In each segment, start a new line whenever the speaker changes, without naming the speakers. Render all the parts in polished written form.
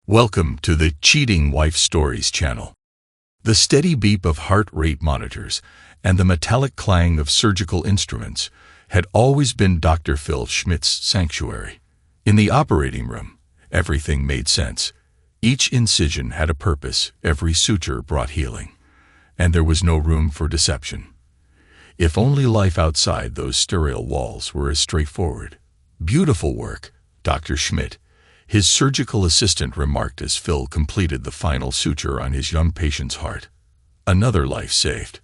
Welcome to the Cheating Wife Stories channel. The steady beep of heart rate monitors and the metallic clang of surgical instruments had always been Dr. Phil Schmidt's sanctuary. In the operating room, everything made sense. Each incision had a purpose, every suture brought healing, and there was no room for deception. If only life outside those sterile walls were as straightforward. "Beautiful work, Dr. Schmidt," his surgical assistant remarked as Phil completed the final suture on his young patient's heart. "Another life saved."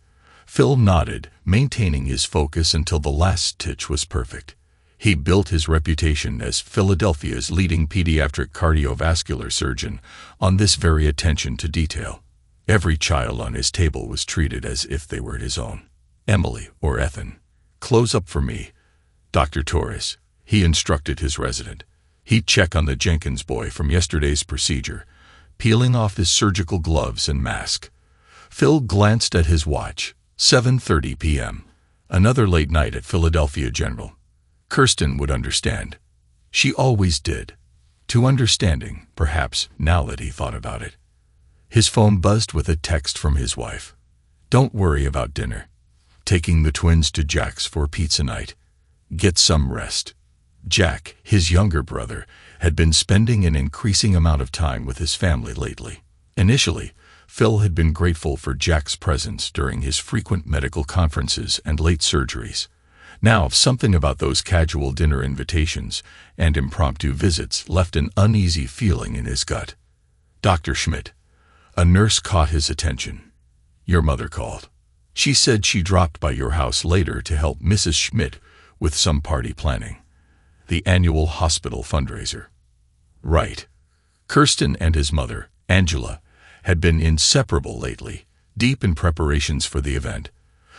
Phil nodded, maintaining his focus until the last stitch was perfect. He built his reputation as Philadelphia's leading pediatric cardiovascular surgeon on this very attention to detail. Every child on his table was treated as if they were his own. "Emily or Ethan, close up for me, Dr. Torres," he instructed his resident. He'd check on the Jenkins boy from yesterday's procedure, peeling off his surgical gloves and mask. Phil glanced at his watch. 7:30 p.m. Another late night at Philadelphia General. Kirsten would understand. She always did. Too understanding, perhaps, now that he thought about it. His phone buzzed with a text from his wife. "Don't worry about dinner. Taking the twins to Jack's for pizza night. Get some rest." Jack, his younger brother, had been spending an increasing amount of time with his family lately. Initially, Phil had been grateful for Jack's presence during his frequent medical conferences and late surgeries. Now, something about those casual dinner invitations and impromptu visits left an uneasy feeling in his gut. "Dr. Schmidt." A nurse caught his attention. "Your mother called. She said she dropped by your house later to help Mrs. Schmidt with some party planning. The annual hospital fundraiser." Right. Kirsten and his mother, Angela, had been inseparable lately, deep in preparations for the event.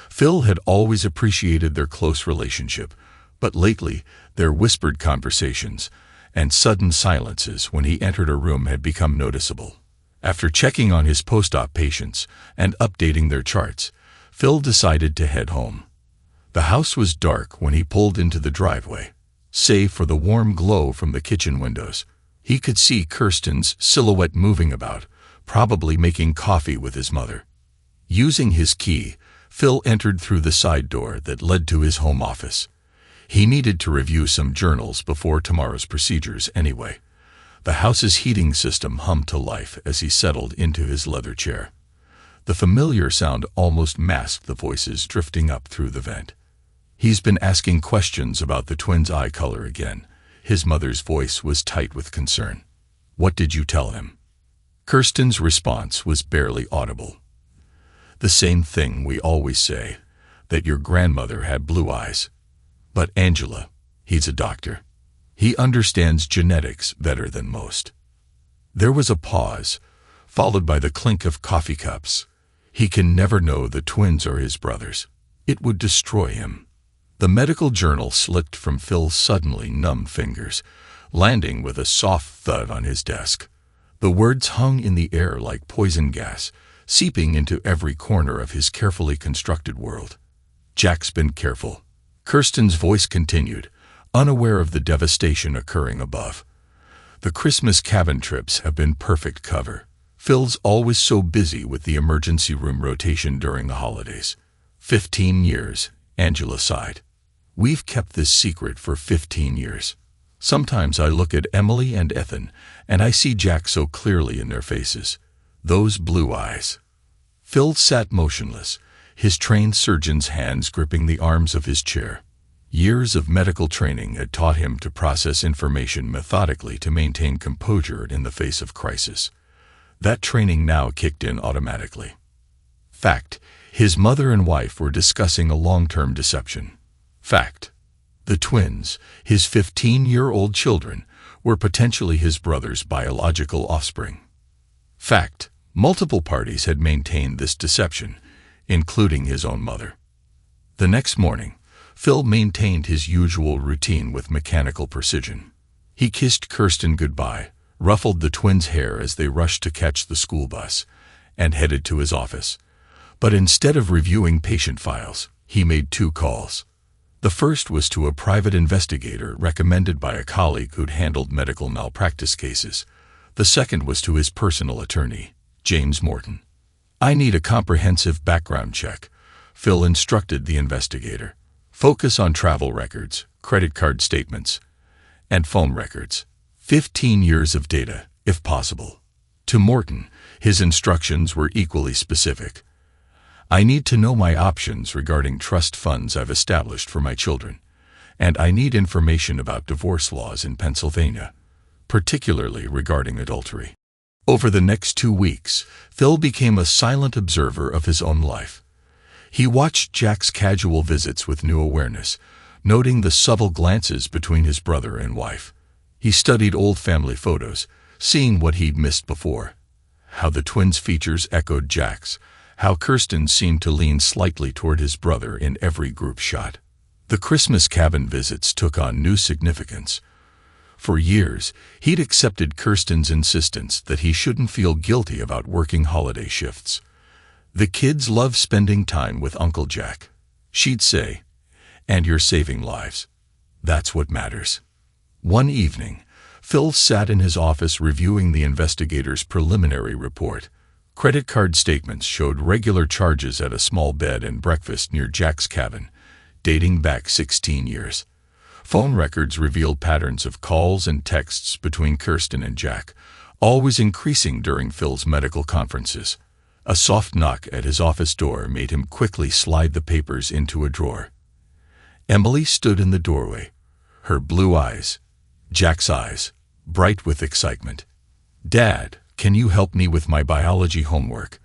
Phil had always appreciated their close relationship, but lately their whispered conversations and sudden silences when he entered a room had become noticeable. After checking on his post-op patients and updating their charts, Phil decided to head home. The house was dark when he pulled into the driveway. Save for the warm glow from the kitchen windows, he could see Kirsten's silhouette moving about, probably making coffee with his mother. Using his key, Phil entered through the side door that led to his home office. He needed to review some journals before tomorrow's procedures anyway. The house's heating system hummed to life as he settled into his leather chair. The familiar sound almost masked the voices drifting up through the vent. "He's been asking questions about the twins' eye color again." His mother's voice was tight with concern. "What did you tell him?" Kirsten's response was barely audible. "The same thing we always say, that your grandmother had blue eyes. But Angela, he's a doctor. He understands genetics better than most." There was a pause, followed by the clink of coffee cups. "He can never know the twins are his brothers. It would destroy him." The medical journal slipped from Phil's suddenly numb fingers, landing with a soft thud on his desk. The words hung in the air like poison gas, seeping into every corner of his carefully constructed world. "Jack's been careful," Kirsten's voice continued, unaware of the devastation occurring above. "The Christmas cabin trips have been perfect cover. Phil's always so busy with the emergency room rotation during the holidays." 15 years, Angela sighed. "We've kept this secret for 15 years. Sometimes I look at Emily and Ethan, and I see Jack so clearly in their faces. Those blue eyes." Phil sat motionless, his trained surgeon's hands gripping the arms of his chair. Years of medical training had taught him to process information methodically to maintain composure in the face of crisis. That training now kicked in automatically. Fact: his mother and wife were discussing a long-term deception. Fact: the twins, his 15-year-old children, were potentially his brother's biological offspring. Fact: multiple parties had maintained this deception, including his own mother. The next morning, Phil maintained his usual routine with mechanical precision. He kissed Kirsten goodbye, ruffled the twins' hair as they rushed to catch the school bus, and headed to his office. But instead of reviewing patient files, he made 2 calls. The first was to a private investigator recommended by a colleague who'd handled medical malpractice cases. The second was to his personal attorney, James Morton. "I need a comprehensive background check," Phil instructed the investigator. "Focus on travel records, credit card statements, and phone records. 15 years of data, if possible." To Morton, his instructions were equally specific. "I need to know my options regarding trust funds I've established for my children, and I need information about divorce laws in Pennsylvania, particularly regarding adultery." Over the next 2 weeks, Phil became a silent observer of his own life. He watched Jack's casual visits with new awareness, noting the subtle glances between his brother and wife. He studied old family photos, seeing what he'd missed before. How the twins' features echoed Jack's, how Kirsten seemed to lean slightly toward his brother in every group shot. The Christmas cabin visits took on new significance. For years, he'd accepted Kirsten's insistence that he shouldn't feel guilty about working holiday shifts. "The kids love spending time with Uncle Jack," she'd say, "and you're saving lives. That's what matters." One evening, Phil sat in his office reviewing the investigator's preliminary report. Credit card statements showed regular charges at a small bed and breakfast near Jack's cabin, dating back 16 years. Phone records revealed patterns of calls and texts between Kirsten and Jack, always increasing during Phil's medical conferences. A soft knock at his office door made him quickly slide the papers into a drawer. Emily stood in the doorway, her blue eyes, Jack's eyes, bright with excitement. "Dad, can you help me with my biology homework?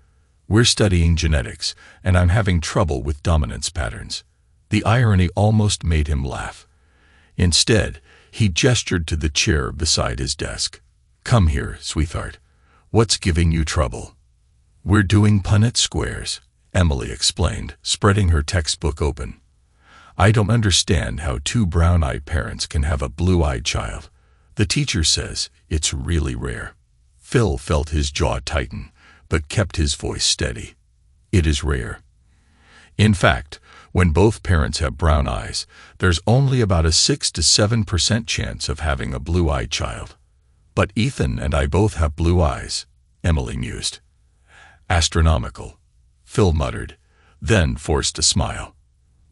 We're studying genetics, and I'm having trouble with dominance patterns." The irony almost made him laugh. Instead, he gestured to the chair beside his desk. "Come here, sweetheart. What's giving you trouble?" "We're doing Punnett squares," Emily explained, spreading her textbook open. "I don't understand how 2 brown-eyed parents can have a blue-eyed child. The teacher says it's really rare." Phil felt his jaw tighten, but kept his voice steady. "It is rare. In fact, when both parents have brown eyes, there's only about a 6 to 7% chance of having a blue-eyed child." "But Ethan and I both have blue eyes," Emily mused. "Astronomical," Phil muttered, then forced a smile.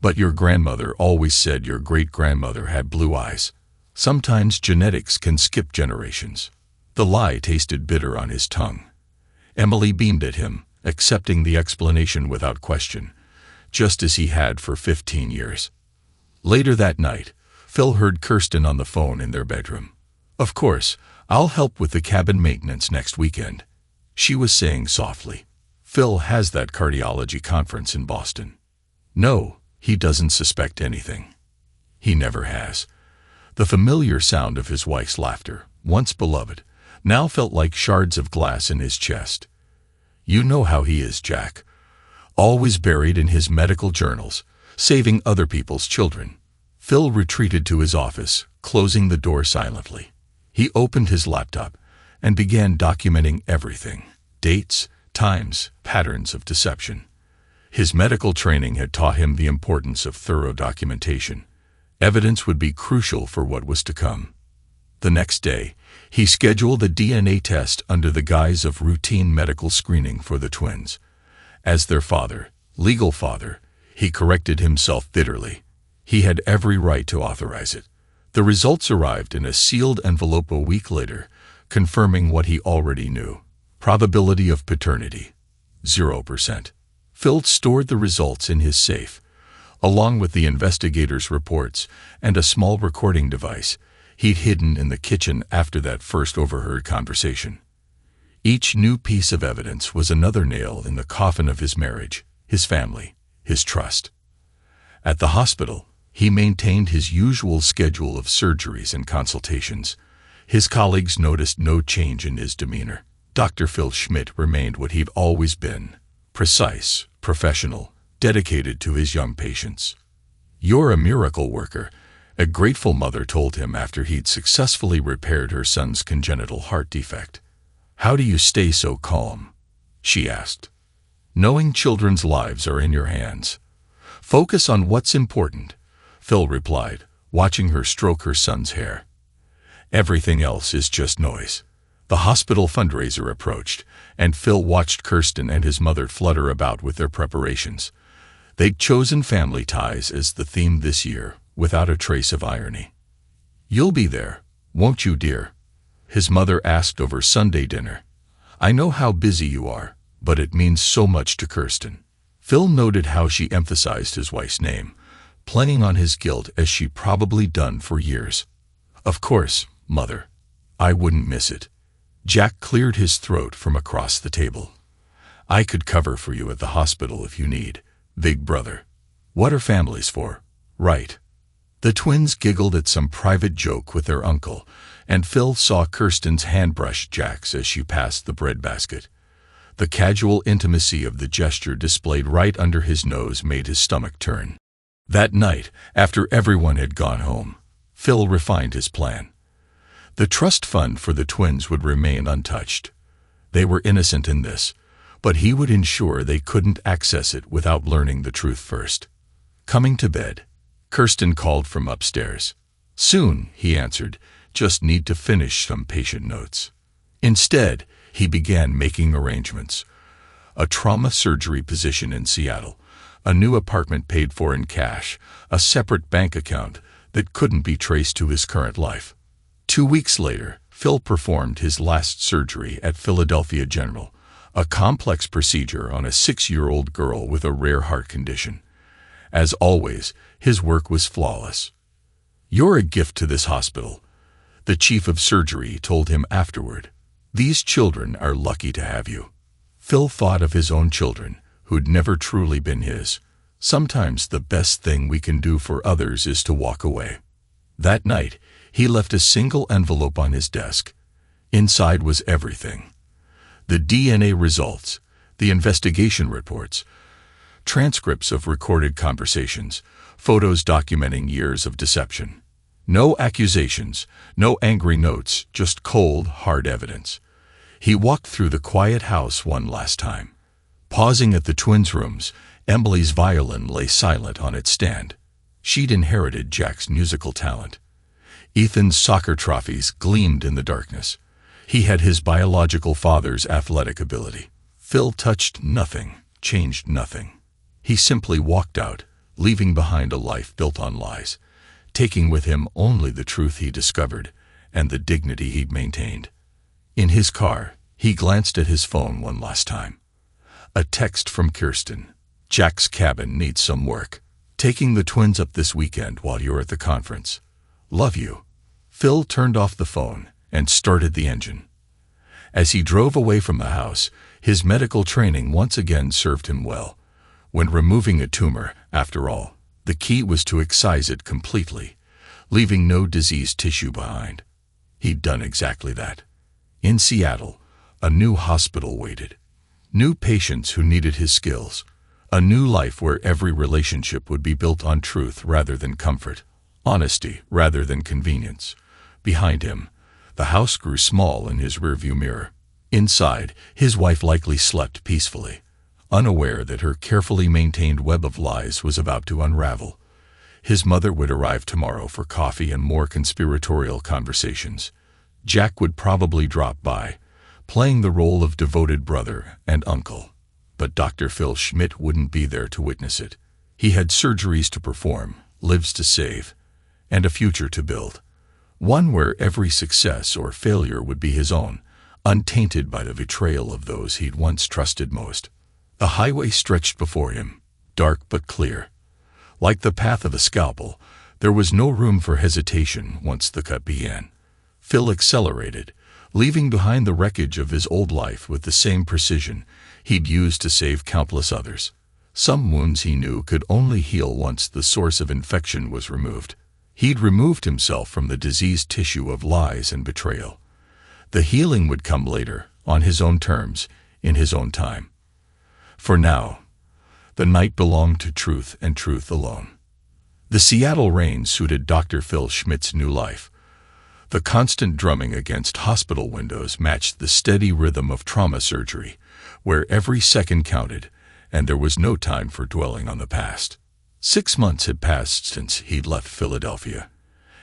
"But your grandmother always said your great-grandmother had blue eyes. Sometimes genetics can skip generations." The lie tasted bitter on his tongue. Emily beamed at him, accepting the explanation without question, just as he had for 15 years. Later that night, Phil heard Kirsten on the phone in their bedroom. "Of course, I'll help with the cabin maintenance next weekend," she was saying softly. "Phil has that cardiology conference in Boston." "No, he doesn't suspect anything. He never has." The familiar sound of his wife's laughter, once beloved, now felt like shards of glass in his chest. "You know how he is, Jack. Always buried in his medical journals, saving other people's children." Phil retreated to his office, closing the door silently. He opened his laptop and began documenting everything: dates, times, patterns of deception. His medical training had taught him the importance of thorough documentation. Evidence would be crucial for what was to come. The next day, he scheduled a DNA test under the guise of routine medical screening for the twins. As their father, legal father, he corrected himself bitterly. He had every right to authorize it. The results arrived in a sealed envelope a week later, confirming what he already knew. Probability of paternity, 0%. Phil stored the results in his safe, along with the investigator's reports and a small recording device he'd hidden in the kitchen after that first overheard conversation. Each new piece of evidence was another nail in the coffin of his marriage, his family, his trust. At the hospital, he maintained his usual schedule of surgeries and consultations. His colleagues noticed no change in his demeanor. Dr. Phil Schmidt remained what he'd always been: precise, professional, dedicated to his young patients. "You're a miracle worker," a grateful mother told him after he'd successfully repaired her son's congenital heart defect. "How do you stay so calm?" she asked. "Knowing children's lives are in your hands. Focus on what's important," Phil replied, watching her stroke her son's hair. "Everything else is just noise." The hospital fundraiser approached, and Phil watched Kirsten and his mother flutter about with their preparations. They'd chosen family ties as the theme this year, without a trace of irony. "You'll be there, won't you, dear?" his mother asked over Sunday dinner. "I know how busy you are, but it means so much to Kirsten." Phil noted how she emphasized his wife's name, playing on his guilt as she probably done for years. "Of course, Mother. I wouldn't miss it." Jack cleared his throat from across the table. "I could cover for you at the hospital if you need, big brother. What are families for, right?" The twins giggled at some private joke with their uncle, and Phil saw Kirsten's hand brush Jack's as she passed the breadbasket. The casual intimacy of the gesture displayed right under his nose made his stomach turn. That night, after everyone had gone home, Phil refined his plan. The trust fund for the twins would remain untouched. They were innocent in this, but he would ensure they couldn't access it without learning the truth first. Coming to bed, Kirsten called from upstairs. "Soon," he answered, "just need to finish some patient notes." Instead, he began making arrangements. A trauma surgery position in Seattle, a new apartment paid for in cash, a separate bank account that couldn't be traced to his current life. 2 weeks later, Phil performed his last surgery at Philadelphia General, a complex procedure on a 6-year-old girl with a rare heart condition. As always, his work was flawless. "You're a gift to this hospital," the chief of surgery told him afterward. "These children are lucky to have you." Phil thought of his own children, who'd never truly been his. Sometimes the best thing we can do for others is to walk away. That night, he left a single envelope on his desk. Inside was everything. The DNA results, the investigation reports, transcripts of recorded conversations, photos documenting years of deception. No accusations, no angry notes, just cold, hard evidence. He walked through the quiet house one last time. Pausing at the twins' rooms, Emily's violin lay silent on its stand. She'd inherited Jack's musical talent. Ethan's soccer trophies gleamed in the darkness. He had his biological father's athletic ability. Phil touched nothing, changed nothing. He simply walked out, leaving behind a life built on lies, taking with him only the truth he discovered and the dignity he'd maintained. In his car, he glanced at his phone one last time. A text from Kirsten. "Jack's cabin needs some work. Taking the twins up this weekend while you're at the conference. Love you." Phil turned off the phone and started the engine. As he drove away from the house, his medical training once again served him well. When removing a tumor, after all, the key was to excise it completely, leaving no diseased tissue behind. He'd done exactly that. In Seattle, a new hospital waited. New patients who needed his skills. A new life where every relationship would be built on truth rather than comfort, honesty rather than convenience. Behind him, the house grew small in his rearview mirror. Inside, his wife likely slept peacefully, unaware that her carefully maintained web of lies was about to unravel. His mother would arrive tomorrow for coffee and more conspiratorial conversations. Jack would probably drop by, playing the role of devoted brother and uncle. But Dr. Phil Schmidt wouldn't be there to witness it. He had surgeries to perform, lives to save, and a future to build. One where every success or failure would be his own, untainted by the betrayal of those he'd once trusted most. The highway stretched before him, dark but clear. Like the path of a scalpel, there was no room for hesitation once the cut began. Phil accelerated, leaving behind the wreckage of his old life with the same precision he'd used to save countless others. Some wounds he knew could only heal once the source of infection was removed. He'd removed himself from the diseased tissue of lies and betrayal. The healing would come later, on his own terms, in his own time. For now, the night belonged to truth and truth alone. The Seattle rain suited Dr. Phil Schmidt's new life. The constant drumming against hospital windows matched the steady rhythm of trauma surgery, where every second counted, and there was no time for dwelling on the past. 6 months had passed since he'd left Philadelphia,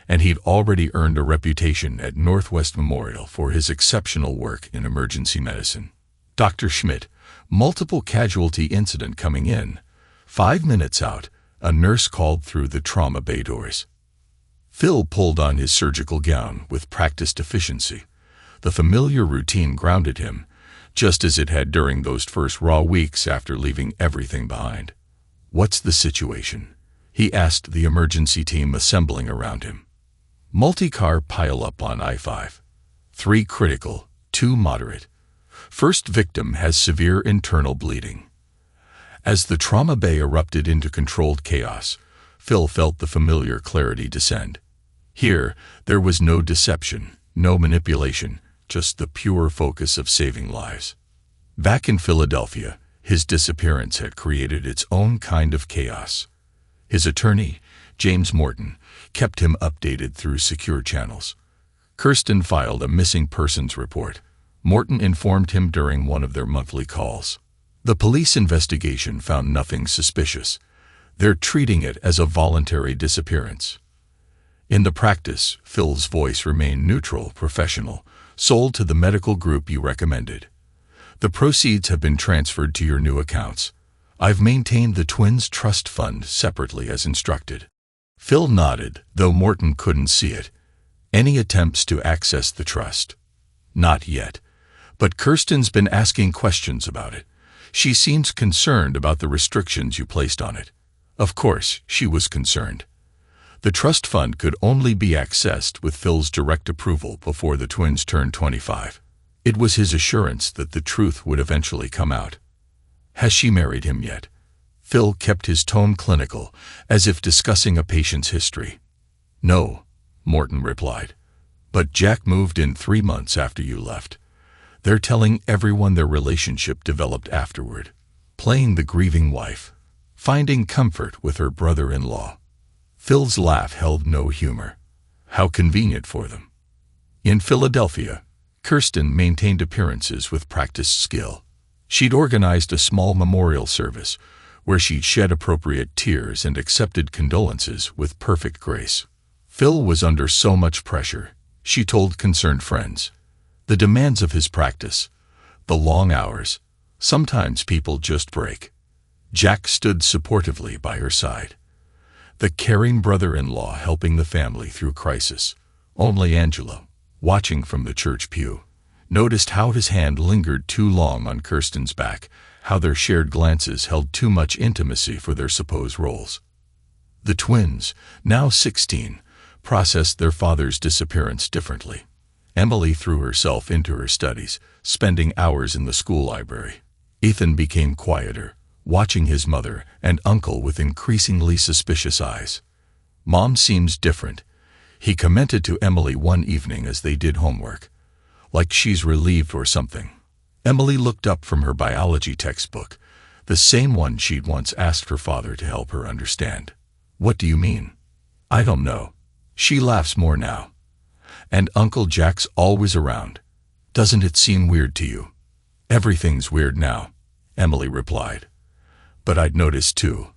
and he'd already earned a reputation at Northwest Memorial for his exceptional work in emergency medicine. Dr. Schmidt, multiple casualty incident coming in. 5 minutes out, a nurse called through the trauma bay doors. Phil pulled on his surgical gown with practiced efficiency. The familiar routine grounded him, just as it had during those first raw weeks after leaving everything behind. "What's the situation?" he asked the emergency team assembling around him. Multi-car pile-up on I-5. 3 critical, 2 moderate. First victim has severe internal bleeding. As the trauma bay erupted into controlled chaos, Phil felt the familiar clarity descend. Here, there was no deception, no manipulation, just the pure focus of saving lives. Back in Philadelphia, his disappearance had created its own kind of chaos. His attorney, James Morton, kept him updated through secure channels. Kirsten filed a missing persons report. Morton informed him during one of their monthly calls. The police investigation found nothing suspicious. They're treating it as a voluntary disappearance. In the practice, Phil's voice remained neutral, professional, sold to the medical group you recommended. "The proceeds have been transferred to your new accounts. I've maintained the twins' trust fund separately as instructed." Phil nodded, though Morton couldn't see it. "Any attempts to access the trust?" "Not yet. But Kirsten's been asking questions about it. She seems concerned about the restrictions you placed on it." Of course, she was concerned. The trust fund could only be accessed with Phil's direct approval before the twins turned 25. It was his assurance that the truth would eventually come out. "Has she married him yet?" Phil kept his tone clinical, as if discussing a patient's history. "No," Morton replied. "But Jack moved in 3 months after you left. They're telling everyone their relationship developed afterward. Playing the grieving wife. Finding comfort with her brother-in-law." Phil's laugh held no humor. How convenient for them. In Philadelphia, Kirsten maintained appearances with practiced skill. She'd organized a small memorial service where she'd shed appropriate tears and accepted condolences with perfect grace. Phil was under so much pressure, she told concerned friends. The demands of his practice, the long hours, sometimes people just break. Jack stood supportively by her side. The caring brother-in-law helping the family through crisis. Only Angela, watching from the church pew, noticed how his hand lingered too long on Kirsten's back, how their shared glances held too much intimacy for their supposed roles. The twins, now 16, processed their father's disappearance differently. Emily threw herself into her studies, spending hours in the school library. Ethan became quieter, watching his mother and uncle with increasingly suspicious eyes. "Mom seems different," he commented to Emily one evening as they did homework. "Like she's relieved or something." Emily looked up from her biology textbook, the same one she'd once asked her father to help her understand. "What do you mean?" "I don't know. She laughs more now. And Uncle Jack's always around. Doesn't it seem weird to you?" "Everything's weird now," Emily replied. "But I'd noticed too.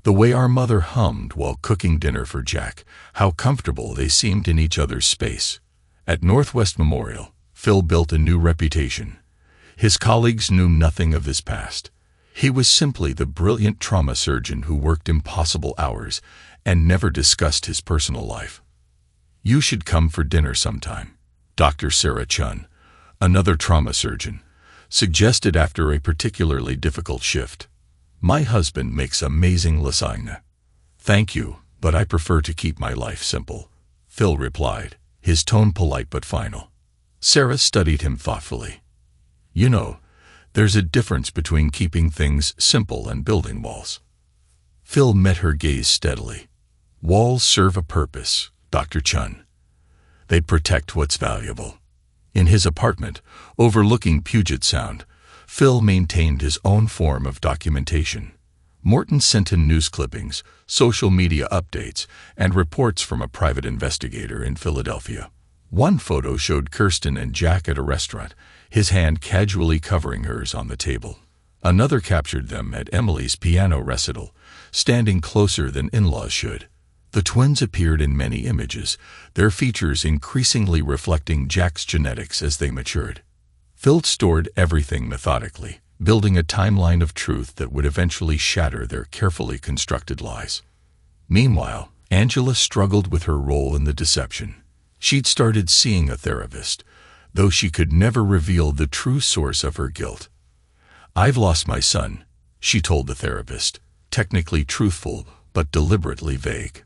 The way our mother hummed while cooking dinner for Jack, how comfortable they seemed in each other's space." At Northwest Memorial, Phil built a new reputation. His colleagues knew nothing of his past. He was simply the brilliant trauma surgeon who worked impossible hours and never discussed his personal life. "You should come for dinner sometime," Dr. Sarah Chun, another trauma surgeon, suggested after a particularly difficult shift. "My husband makes amazing lasagna." "Thank you, but I prefer to keep my life simple," Phil replied, his tone polite but final. Sarah studied him thoughtfully. "You know, there's a difference between keeping things simple and building walls." Phil met her gaze steadily. "Walls serve a purpose, Dr. Chun. They protect what's valuable." In his apartment, overlooking Puget Sound, Phil maintained his own form of documentation. Morton sent him news clippings, social media updates, and reports from a private investigator in Philadelphia. One photo showed Kirsten and Jack at a restaurant, his hand casually covering hers on the table. Another captured them at Emily's piano recital, standing closer than in-laws should. The twins appeared in many images, their features increasingly reflecting Jack's genetics as they matured. Phil stored everything methodically, building a timeline of truth that would eventually shatter their carefully constructed lies. Meanwhile, Angela struggled with her role in the deception. She'd started seeing a therapist, though she could never reveal the true source of her guilt. "I've lost my son," she told the therapist, technically truthful but deliberately vague.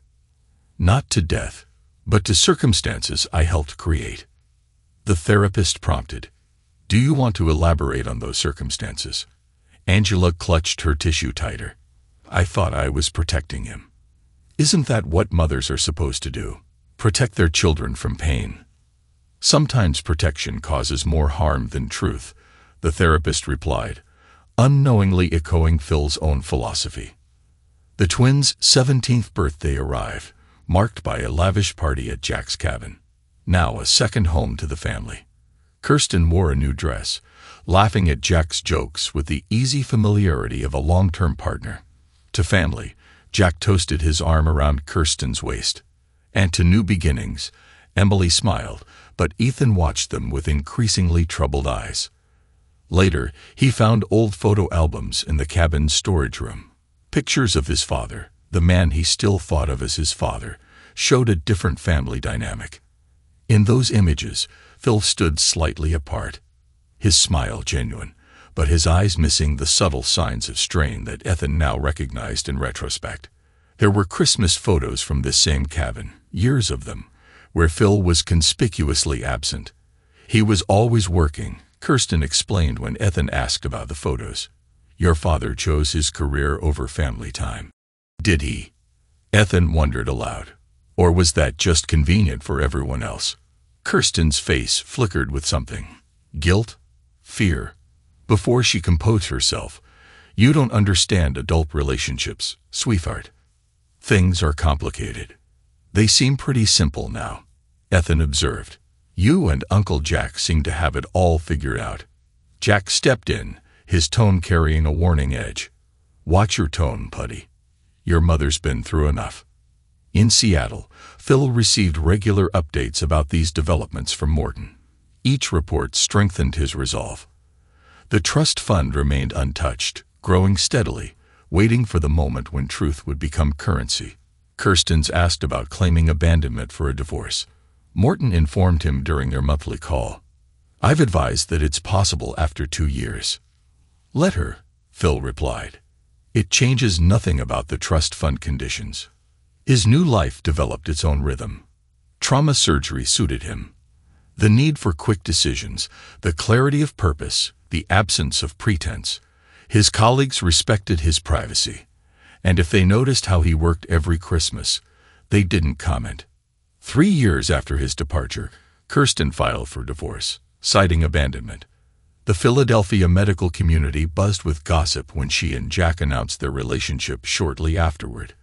"Not to death, but to circumstances I helped create." The therapist prompted, "Do you want to elaborate on those circumstances?" Angela clutched her tissue tighter. "I thought I was protecting him." "Isn't that what mothers are supposed to do? Protect their children from pain?" "Sometimes protection causes more harm than truth," the therapist replied, unknowingly echoing Phil's own philosophy. The twins' 17th birthday arrived, marked by a lavish party at Jack's cabin, now a second home to the family. Kirsten wore a new dress, laughing at Jack's jokes with the easy familiarity of a long-term partner. To family, Jack toasted his arm around Kirsten's waist. And to new beginnings, Emily smiled, but Ethan watched them with increasingly troubled eyes. Later, he found old photo albums in the cabin's storage room. Pictures of his father, the man he still thought of as his father, showed a different family dynamic. In those images, Phil stood slightly apart, his smile genuine, but his eyes missing the subtle signs of strain that Ethan now recognized in retrospect. There were Christmas photos from this same cabin, years of them, where Phil was conspicuously absent. "He was always working," Kirsten explained when Ethan asked about the photos. "Your father chose his career over family time." "Did he?" Ethan wondered aloud. "Or was that just convenient for everyone else?" Kirsten's face flickered with something. Guilt? Fear? Before she composed herself, "You don't understand adult relationships, sweetheart. Things are complicated." "They seem pretty simple now," Ethan observed. "You and Uncle Jack seem to have it all figured out." Jack stepped in, his tone carrying a warning edge. "Watch your tone, Putty. Your mother's been through enough." In Seattle, Phil received regular updates about these developments from Morton. Each report strengthened his resolve. The trust fund remained untouched, growing steadily, waiting for the moment when truth would become currency. Kirsten's asked about claiming abandonment for a divorce. Morton informed him during their monthly call. "I've advised that it's possible after 2 years." "Let her," Phil replied. "It changes nothing about the trust fund conditions." His new life developed its own rhythm. Trauma surgery suited him. The need for quick decisions, the clarity of purpose, the absence of pretense. His colleagues respected his privacy, and if they noticed how he worked every Christmas, they didn't comment. 3 years after his departure, Kirsten filed for divorce, citing abandonment. The Philadelphia medical community buzzed with gossip when she and Jack announced their relationship shortly afterward.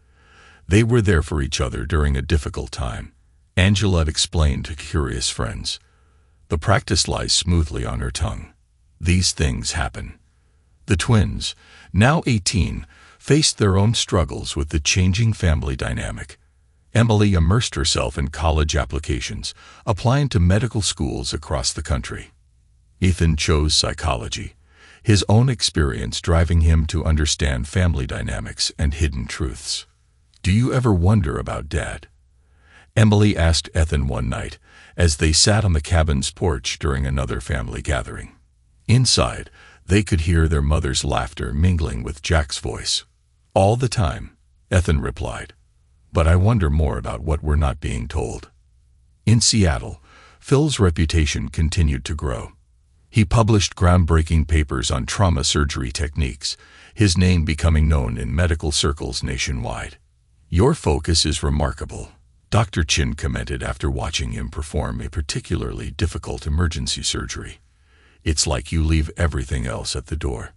They were there for each other during a difficult time, Angela explained to curious friends. The practice lies smoothly on her tongue. These things happen. The twins, now 18, faced their own struggles with the changing family dynamic. Emily immersed herself in college applications, applying to medical schools across the country. Ethan chose psychology, his own experience driving him to understand family dynamics and hidden truths. "Do you ever wonder about Dad?" Emily asked Ethan one night, as they sat on the cabin's porch during another family gathering. Inside, they could hear their mother's laughter mingling with Jack's voice. "All the time," Ethan replied. "But I wonder more about what we're not being told." In Seattle, Phil's reputation continued to grow. He published groundbreaking papers on trauma surgery techniques, his name becoming known in medical circles nationwide. "Your focus is remarkable," Dr. Chin commented after watching him perform a particularly difficult emergency surgery. "It's like you leave everything else at the door.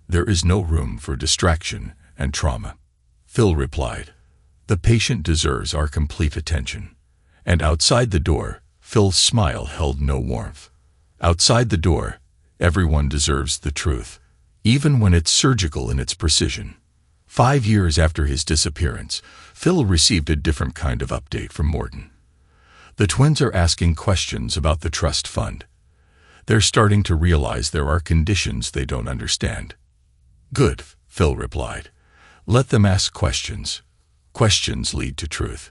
There is no room for distraction and trauma." Phil replied, "The patient deserves our complete attention." And outside the door, Phil's smile held no warmth. Outside the door, everyone deserves the truth, even when it's surgical in its precision. 5 years after his disappearance, Phil received a different kind of update from Morton. The twins are asking questions about the trust fund. They're starting to realize there are conditions they don't understand. Good, Phil replied. Let them ask questions. Questions lead to truth.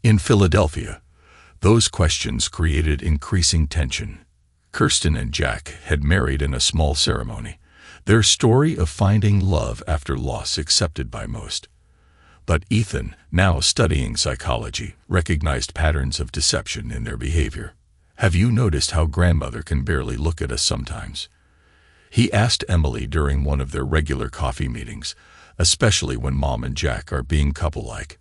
In Philadelphia, those questions created increasing tension. Kirsten and Jack had married in a small ceremony, their story of finding love after loss accepted by most. But Ethan, now studying psychology, recognized patterns of deception in their behavior. Have you noticed how grandmother can barely look at us sometimes? He asked Emily during one of their regular coffee meetings, especially when Mom and Jack are being couple-like.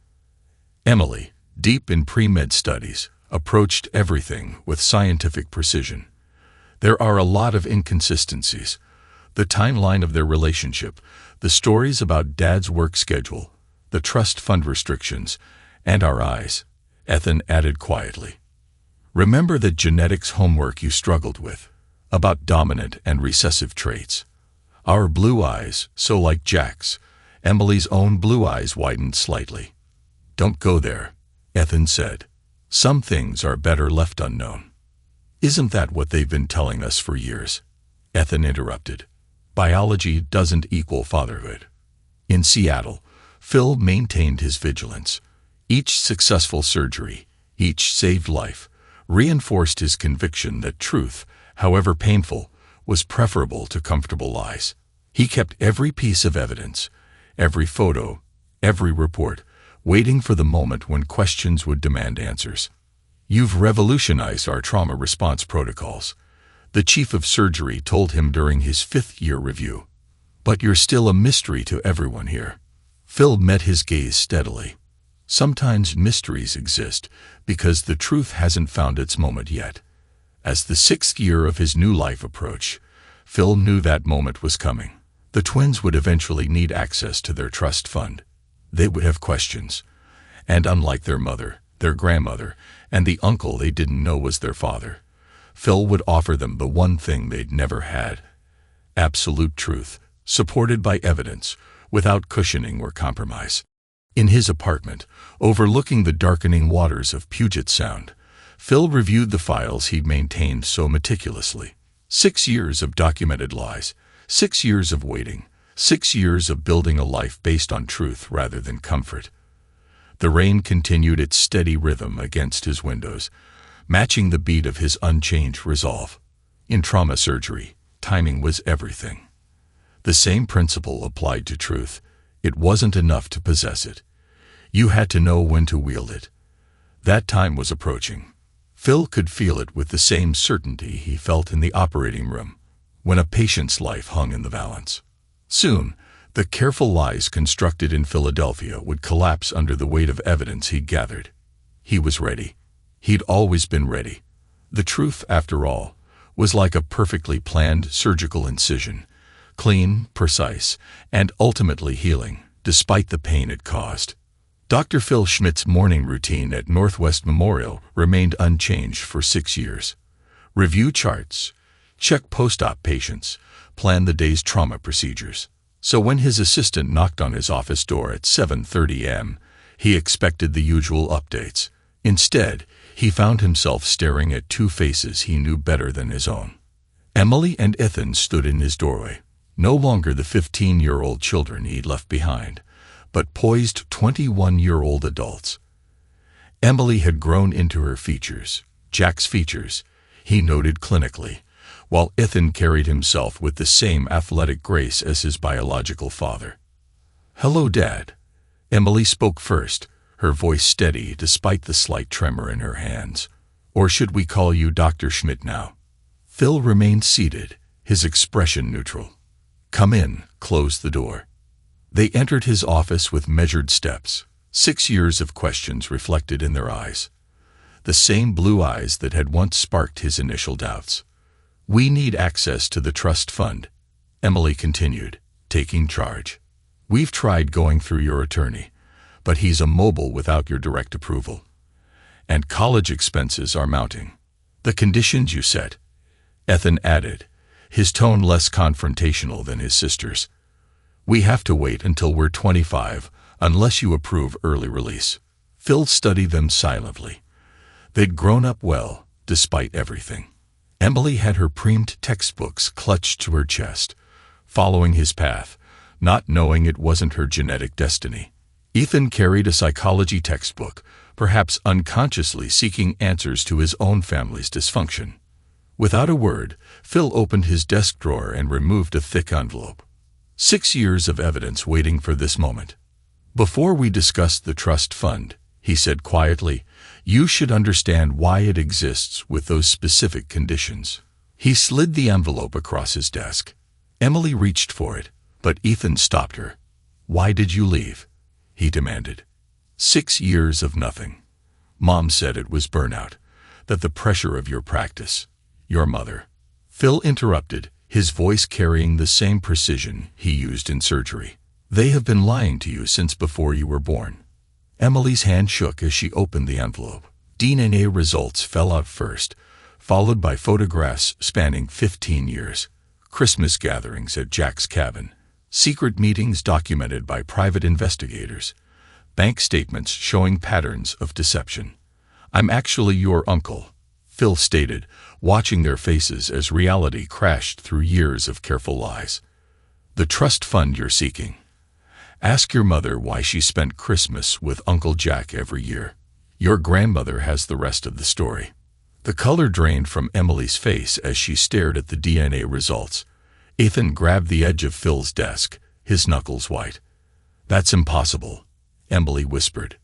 Emily, deep in pre-med studies, approached everything with scientific precision. There are a lot of inconsistencies. The timeline of their relationship, the stories about Dad's work schedule, the trust fund restrictions, and our eyes, Ethan added quietly. Remember that genetics homework you struggled with, about dominant and recessive traits. Our blue eyes, so like Jack's. Emily's own blue eyes widened slightly. Don't go there, Ethan said. Some things are better left unknown. Isn't that what they've been telling us for years? Ethan interrupted. Biology doesn't equal fatherhood. In Seattle, Phil maintained his vigilance. Each successful surgery, each saved life, reinforced his conviction that truth, however painful, was preferable to comfortable lies. He kept every piece of evidence, every photo, every report, waiting for the moment when questions would demand answers. You've revolutionized our trauma response protocols, the chief of surgery told him during his 5th-year review. But you're still a mystery to everyone here. Phil met his gaze steadily. Sometimes mysteries exist because the truth hasn't found its moment yet. As the 6th year of his new life approached, Phil knew that moment was coming. The twins would eventually need access to their trust fund. They would have questions. And unlike their mother, their grandmother, and the uncle they didn't know was their father, Phil would offer them the one thing they'd never had. Absolute truth, supported by evidence, without cushioning or compromise. In his apartment, overlooking the darkening waters of Puget Sound, Phil reviewed the files he'd maintained so meticulously. 6 years of documented lies, 6 years of waiting, 6 years of building a life based on truth rather than comfort. The rain continued its steady rhythm against his windows, matching the beat of his unchanged resolve. In trauma surgery, timing was everything. The same principle applied to truth. It wasn't enough to possess it. You had to know when to wield it. That time was approaching. Phil could feel it with the same certainty he felt in the operating room, when a patient's life hung in the balance. Soon, the careful lies constructed in Philadelphia would collapse under the weight of evidence he'd gathered. He was ready. He'd always been ready. The truth, after all, was like a perfectly planned surgical incision, clean, precise, and ultimately healing, despite the pain it caused. Dr. Phil Schmidt's morning routine at Northwest Memorial remained unchanged for 6 years. Review charts, check post-op patients, plan the day's trauma procedures. So when his assistant knocked on his office door at 7:30 a.m., he expected the usual updates. Instead, he found himself staring at 2 faces he knew better than his own. Emily and Ethan stood in his doorway, no longer the 15-year-old children he'd left behind, but poised 21-year-old adults. Emily had grown into her features, Jack's features, he noted clinically, while Ethan carried himself with the same athletic grace as his biological father. "Hello, Dad." Emily spoke first, her voice steady despite the slight tremor in her hands. "Or should we call you Dr. Schmidt now?" Phil remained seated, his expression neutral. "Come in," closed the door. They entered his office with measured steps, 6 years of questions reflected in their eyes. The same blue eyes that had once sparked his initial doubts. "We need access to the trust fund," Emily continued, taking charge. "We've tried going through your attorney, but he's immobile without your direct approval. And college expenses are mounting. The conditions you set," Ethan added, his tone less confrontational than his sister's. We have to wait until we're 25, unless you approve early release. Phil studied them silently. They'd grown up well, despite everything. Emily had her premed textbooks clutched to her chest, following his path, not knowing it wasn't her genetic destiny. Ethan carried a psychology textbook, perhaps unconsciously seeking answers to his own family's dysfunction. Without a word, Phil opened his desk drawer and removed a thick envelope. 6 years of evidence waiting for this moment. Before we discuss the trust fund, he said quietly, you should understand why it exists with those specific conditions. He slid the envelope across his desk. Emily reached for it, but Ethan stopped her. Why did you leave? He demanded. 6 years of nothing. Mom said it was burnout, that the pressure of your practice. Your mother. Phil interrupted, his voice carrying the same precision he used in surgery. They have been lying to you since before you were born. Emily's hand shook as she opened the envelope. DNA results fell out first, followed by photographs spanning 15 years. Christmas gatherings at Jack's cabin. Secret meetings documented by private investigators. Bank statements showing patterns of deception. I'm actually your uncle, Phil stated, watching their faces as reality crashed through years of careful lies. The trust fund you're seeking. Ask your mother why she spent Christmas with Uncle Jack every year. Your grandmother has the rest of the story. The color drained from Emily's face as she stared at the DNA results. Ethan grabbed the edge of Phil's desk, his knuckles white. That's impossible, Emily whispered.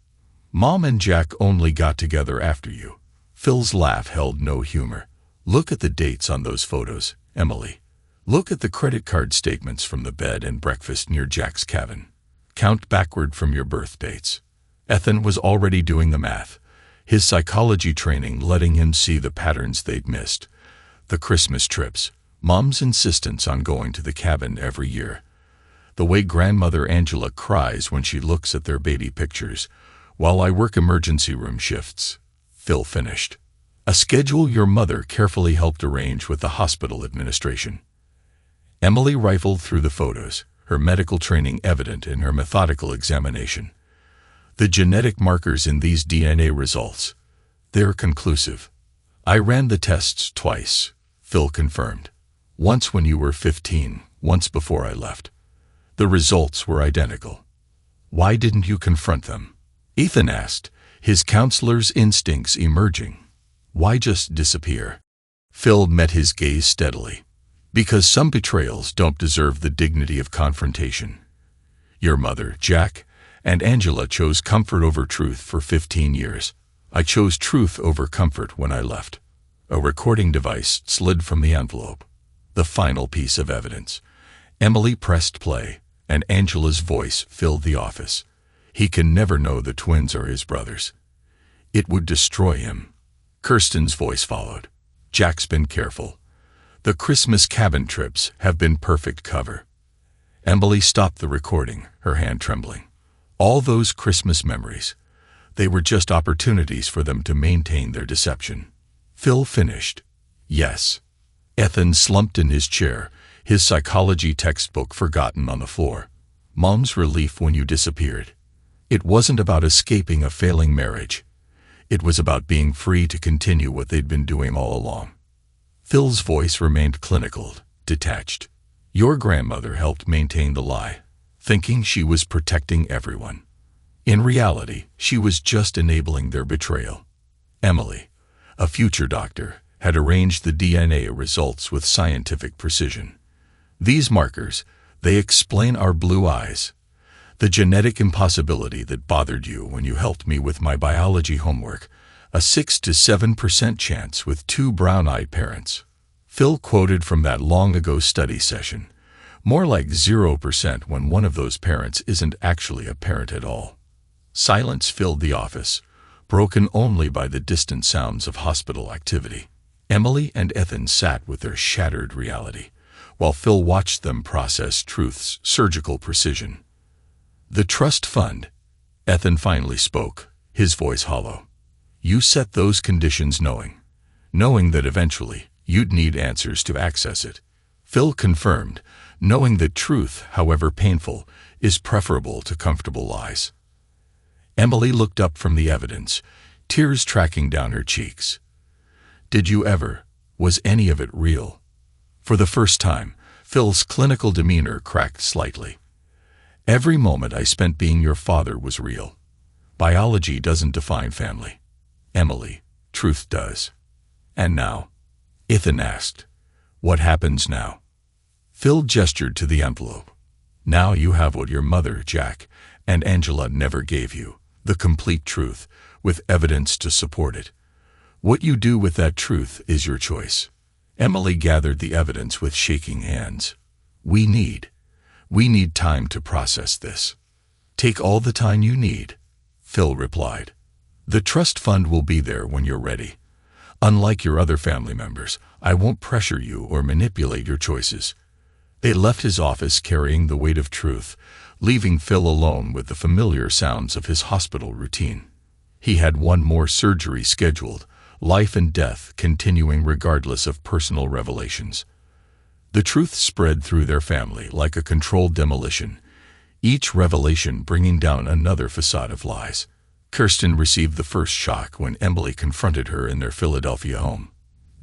Mom and Jack only got together after you. Phil's laugh held no humor. Look at the dates on those photos, Emily. Look at the credit card statements from the bed and breakfast near Jack's cabin. Count backward from your birth dates. Ethan was already doing the math, his psychology training letting him see the patterns they'd missed. The Christmas trips, Mom's insistence on going to the cabin every year. The way grandmother Angela cries when she looks at their baby pictures, while I work emergency room shifts. Phil finished. A schedule your mother carefully helped arrange with the hospital administration. Emily rifled through the photos, her medical training evident in her methodical examination. The genetic markers in these DNA results, they're conclusive. I ran the tests twice, Phil confirmed. Once when you were 15, once before I left. The results were identical. Why didn't you confront them? Ethan asked, his counselor's instincts emerging. Why just disappear? Phil met his gaze steadily. Because some betrayals don't deserve the dignity of confrontation. Your mother, Jack, and Angela chose comfort over truth for 15 years. I chose truth over comfort when I left. A recording device slid from the envelope. The final piece of evidence. Emily pressed play, and Angela's voice filled the office. He can never know the twins are his brothers. It would destroy him. Kirsten's voice followed. Jack's been careful. The Christmas cabin trips have been perfect cover. Emily stopped the recording, her hand trembling. All those Christmas memories. They were just opportunities for them to maintain their deception. Phil finished. Yes. Ethan slumped in his chair, his psychology textbook forgotten on the floor. Mom's relief when you disappeared. It wasn't about escaping a failing marriage. It was about being free to continue what they'd been doing all along. Phil's voice remained clinical, detached. Your grandmother helped maintain the lie, thinking she was protecting everyone. In reality, she was just enabling their betrayal. Emily, a future doctor, had arranged the DNA results with scientific precision. These markers, they explain our blue eyes. The genetic impossibility that bothered you when you helped me with my biology homework, a 6 to 7% chance with 2 brown-eyed parents. Phil quoted from that long-ago study session. More like 0% when one of those parents isn't actually a parent at all. Silence filled the office, broken only by the distant sounds of hospital activity. Emily and Ethan sat with their shattered reality, while Phil watched them process truth's surgical precision. The trust fund, Ethan finally spoke, his voice hollow. You set those conditions knowing that eventually you'd need answers to access it. Phil confirmed, knowing that truth, however painful, is preferable to comfortable lies. Emily looked up from the evidence, tears tracking down her cheeks. Did you ever? Was any of it real? For the first time, Phil's clinical demeanor cracked slightly. Every moment I spent being your father was real. Biology doesn't define family. Emily, truth does. And now? Ethan asked. What happens now? Phil gestured to the envelope. Now you have what your mother, Jack, and Angela never gave you, the complete truth, with evidence to support it. What you do with that truth is your choice. Emily gathered the evidence with shaking hands. We need time to process this. Take all the time you need, Phil replied. The trust fund will be there when you're ready. Unlike your other family members, I won't pressure you or manipulate your choices. They left his office carrying the weight of truth, leaving Phil alone with the familiar sounds of his hospital routine. He had one more surgery scheduled, life and death continuing regardless of personal revelations. The truth spread through their family like a controlled demolition, each revelation bringing down another facade of lies. Kirsten received the first shock when Emily confronted her in their Philadelphia home.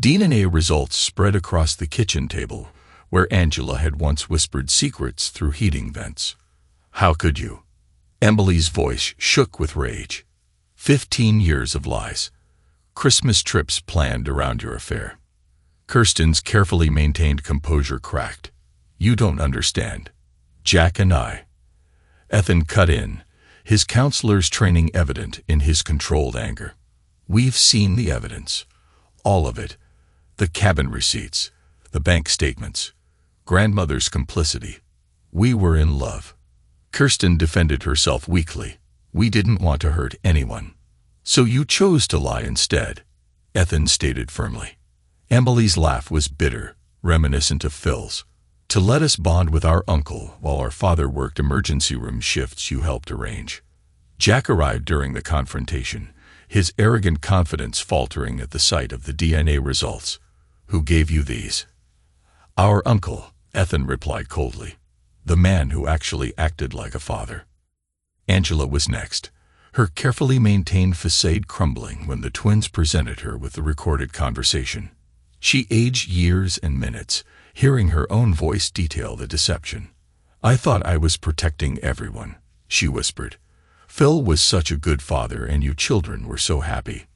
DNA results spread across the kitchen table, where Angela had once whispered secrets through heating vents. How could you? Emily's voice shook with rage. 15 years of lies. Christmas trips planned around your affair. Kirsten's carefully maintained composure cracked. You don't understand. Jack and I. Ethan cut in, his counselor's training evident in his controlled anger. We've seen the evidence. All of it. The cabin receipts, the bank statements, grandmother's complicity. We were in love. Kirsten defended herself weakly. We didn't want to hurt anyone. So you chose to lie instead, Ethan stated firmly. Emily's laugh was bitter, reminiscent of Phil's. To let us bond with our uncle while our father worked emergency room shifts you helped arrange. Jack arrived during the confrontation, his arrogant confidence faltering at the sight of the DNA results. Who gave you these? Our uncle, Ethan replied coldly. The man who actually acted like a father. Angela was next, her carefully maintained facade crumbling when the twins presented her with the recorded conversation. She aged years and minutes, hearing her own voice detail the deception. I thought I was protecting everyone, she whispered. Phil was such a good father and you children were so happy.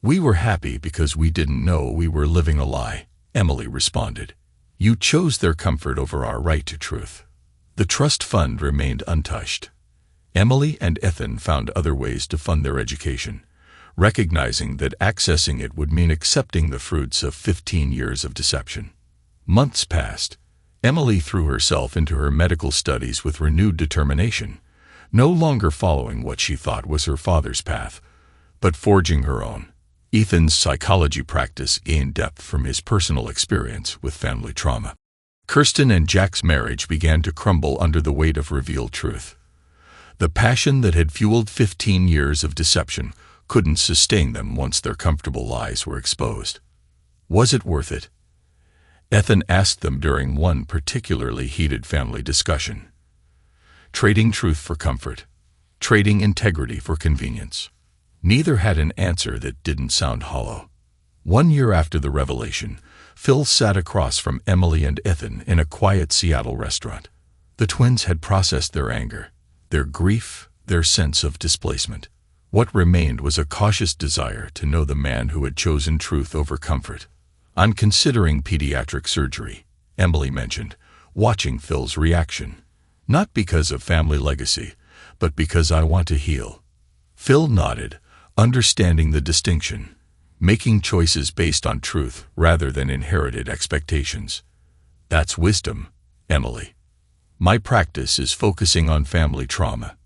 We were happy because we didn't know we were living a lie, Emily responded. You chose their comfort over our right to truth. The trust fund remained untouched. Emily and Ethan found other ways to fund their education, recognizing that accessing it would mean accepting the fruits of 15 years of deception. Months passed. Emily threw herself into her medical studies with renewed determination, no longer following what she thought was her father's path, but forging her own. Ethan's psychology practice gained depth from his personal experience with family trauma. Kirsten and Jack's marriage began to crumble under the weight of revealed truth. The passion that had fueled 15 years of deception couldn't sustain them once their comfortable lies were exposed. Was it worth it? Ethan asked them during one particularly heated family discussion. Trading truth for comfort. Trading integrity for convenience. Neither had an answer that didn't sound hollow. 1 year after the revelation, Phil sat across from Emily and Ethan in a quiet Seattle restaurant. The twins had processed their anger, their grief, their sense of displacement. What remained was a cautious desire to know the man who had chosen truth over comfort. I'm considering pediatric surgery, Emily mentioned, watching Phil's reaction. Not because of family legacy, but because I want to heal. Phil nodded, understanding the distinction, making choices based on truth rather than inherited expectations. That's wisdom, Emily. My practice is focusing on family trauma,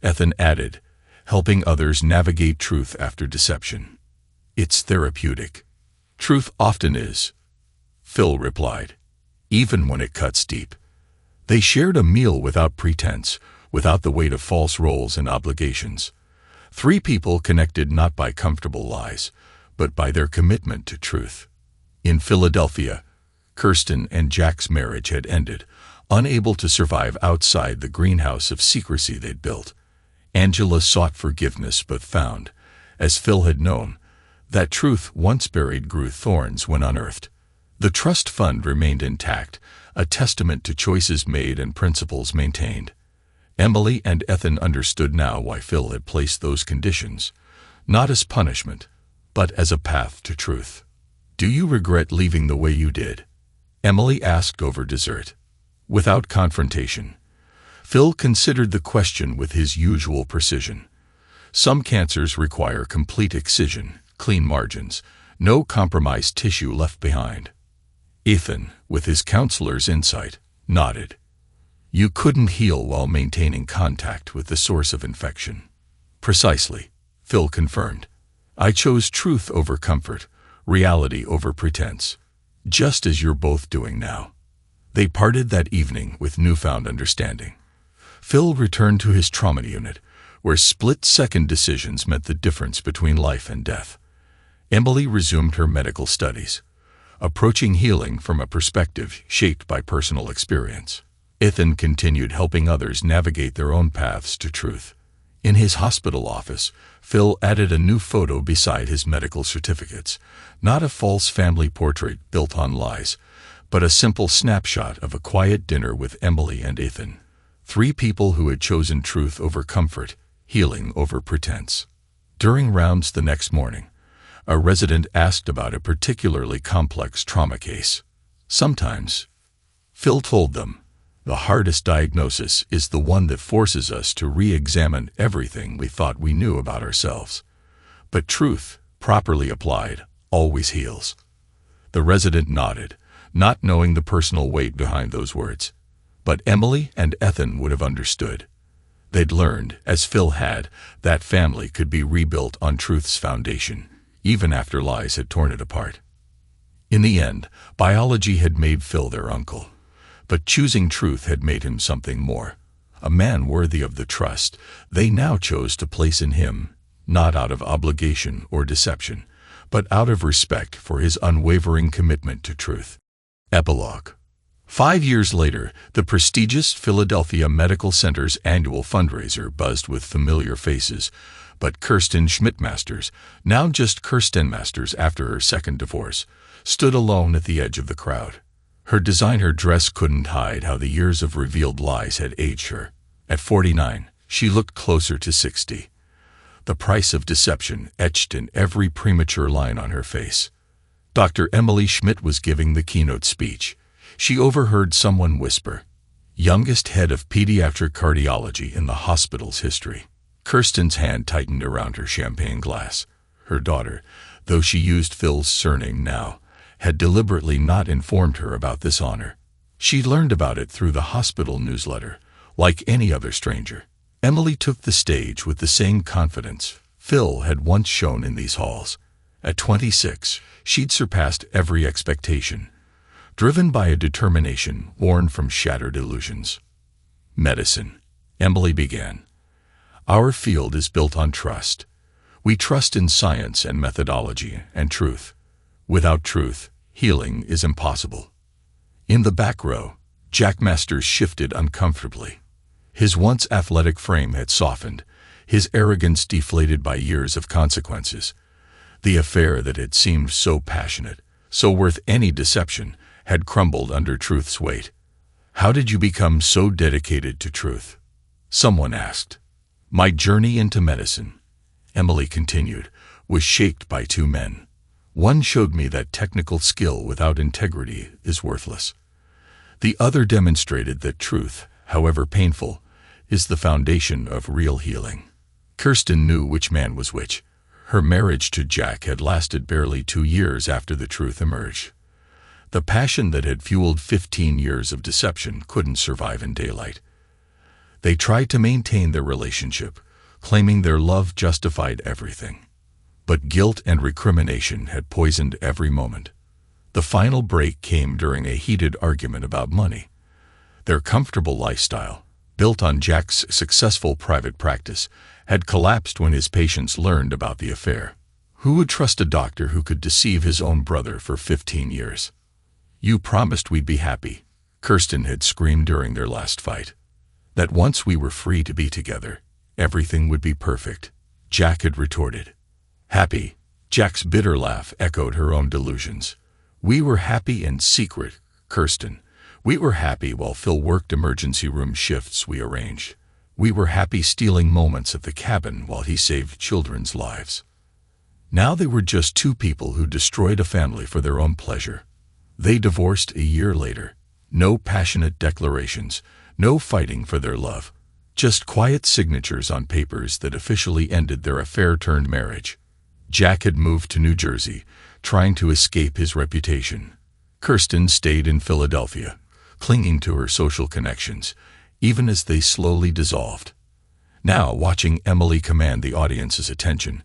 Ethan added, helping others navigate truth after deception. It's therapeutic. Truth often is, Phil replied, even when it cuts deep. They shared a meal without pretense, without the weight of false roles and obligations. 3 people connected not by comfortable lies, but by their commitment to truth. In Philadelphia, Kirsten and Jack's marriage had ended, unable to survive outside the greenhouse of secrecy they'd built. Angela sought forgiveness but found, as Phil had known, that truth once buried grew thorns when unearthed. The trust fund remained intact, a testament to choices made and principles maintained. Emily and Ethan understood now why Phil had placed those conditions, not as punishment, but as a path to truth. "Do you regret leaving the way you did?" Emily asked over dessert. Without confrontation, Phil considered the question with his usual precision. Some cancers require complete excision, clean margins, no compromised tissue left behind. Ethan, with his counselor's insight, nodded. "You couldn't heal while maintaining contact with the source of infection." "Precisely," Phil confirmed. "I chose truth over comfort, reality over pretense, just as you're both doing now." They parted that evening with newfound understanding. Phil returned to his trauma unit, where split-second decisions meant the difference between life and death. Emily resumed her medical studies, approaching healing from a perspective shaped by personal experience. Ethan continued helping others navigate their own paths to truth. In his hospital office, Phil added a new photo beside his medical certificates, not a false family portrait built on lies, but a simple snapshot of a quiet dinner with Emily and Ethan. Three people who had chosen truth over comfort, healing over pretense. During rounds the next morning, a resident asked about a particularly complex trauma case. "Sometimes," Phil told them, "the hardest diagnosis is the one that forces us to re-examine everything we thought we knew about ourselves. But truth, properly applied, always heals." The resident nodded, not knowing the personal weight behind those words. But Emily and Ethan would have understood. They'd learned, as Phil had, that family could be rebuilt on truth's foundation, even after lies had torn it apart. In the end, biology had made Phil their uncle, but choosing truth had made him something more, a man worthy of the trust they now chose to place in him, not out of obligation or deception, but out of respect for his unwavering commitment to truth. Epilogue. 5 years later, the prestigious Philadelphia Medical Center's annual fundraiser buzzed with familiar faces, but Kirsten Schmidtmasters, now just Kirsten Masters after her second divorce, stood alone at the edge of the crowd. Her designer dress couldn't hide how the years of revealed lies had aged her. At 49, she looked closer to 60. The price of deception etched in every premature line on her face. Dr. Emily Schmidt was giving the keynote speech. She overheard someone whisper, "Youngest head of pediatric cardiology in the hospital's history." Kirsten's hand tightened around her champagne glass. Her daughter, though she used Phil's surname now, had deliberately not informed her about this honor. She learned about it through the hospital newsletter, like any other stranger. Emily took the stage with the same confidence Phil had once shown in these halls. At 26, she'd surpassed every expectation, driven by a determination born from shattered illusions. "Medicine," Emily began. "Our field is built on trust. We trust in science and methodology and truth. Without truth, healing is impossible." In the back row, Jack Masters shifted uncomfortably. His once athletic frame had softened, his arrogance deflated by years of consequences. The affair that had seemed so passionate, so worth any deception, had crumbled under truth's weight. "How did you become so dedicated to truth?" someone asked. "My journey into medicine," Emily continued, "was shaped by two men. One showed me that technical skill without integrity is worthless. The other demonstrated that truth, however painful, is the foundation of real healing." Kirsten knew which man was which. Her marriage to Jack had lasted barely 2 years after the truth emerged. The passion that had fueled 15 years of deception couldn't survive in daylight. They tried to maintain their relationship, claiming their love justified everything. But guilt and recrimination had poisoned every moment. The final break came during a heated argument about money. Their comfortable lifestyle, built on Jack's successful private practice, had collapsed when his patients learned about the affair. Who would trust a doctor who could deceive his own brother for 15 years? "You promised we'd be happy," Kirsten had screamed during their last fight. "That once we were free to be together, everything would be perfect," Jack had retorted. "Happy?" Jack's bitter laugh echoed her own delusions. "We were happy in secret, Kirsten. We were happy while Phil worked emergency room shifts we arranged. We were happy stealing moments at the cabin while he saved children's lives. Now they were just two people who destroyed a family for their own pleasure. They divorced a year later. No passionate declarations, no fighting for their love. Just quiet signatures on papers that officially ended their affair-turned-marriage." Jack had moved to New Jersey, trying to escape his reputation. Kirsten stayed in Philadelphia, clinging to her social connections, even as they slowly dissolved. Now, watching Emily command the audience's attention,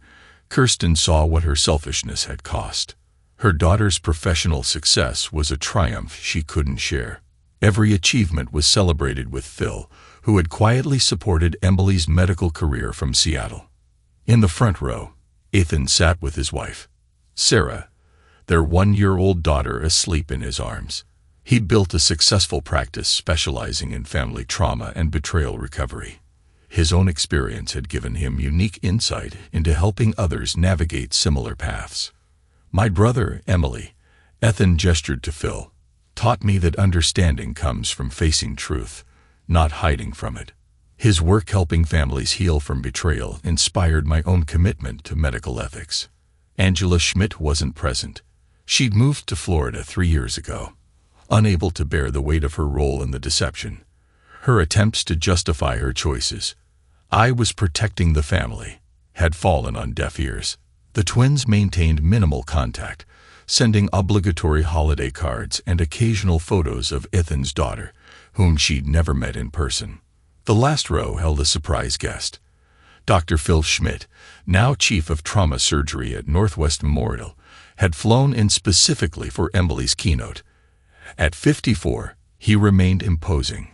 Kirsten saw what her selfishness had cost. Her daughter's professional success was a triumph she couldn't share. Every achievement was celebrated with Phil, who had quietly supported Emily's medical career from Seattle. In the front row, Ethan sat with his wife, Sarah, their 1-year-old daughter asleep in his arms. He'd built a successful practice specializing in family trauma and betrayal recovery. His own experience had given him unique insight into helping others navigate similar paths. "My brother, Emily," Ethan gestured to Phil, "taught me that understanding comes from facing truth, not hiding from it. His work helping families heal from betrayal inspired my own commitment to medical ethics." Angela Schmidt wasn't present. She'd moved to Florida 3 years ago, unable to bear the weight of her role in the deception. Her attempts to justify her choices, "I was protecting the family," had fallen on deaf ears. The twins maintained minimal contact, sending obligatory holiday cards and occasional photos of Ethan's daughter, whom she'd never met in person. The last row held a surprise guest. Dr. Phil Schmidt, now chief of trauma surgery at Northwest Memorial, had flown in specifically for Emily's keynote. At 54, he remained imposing.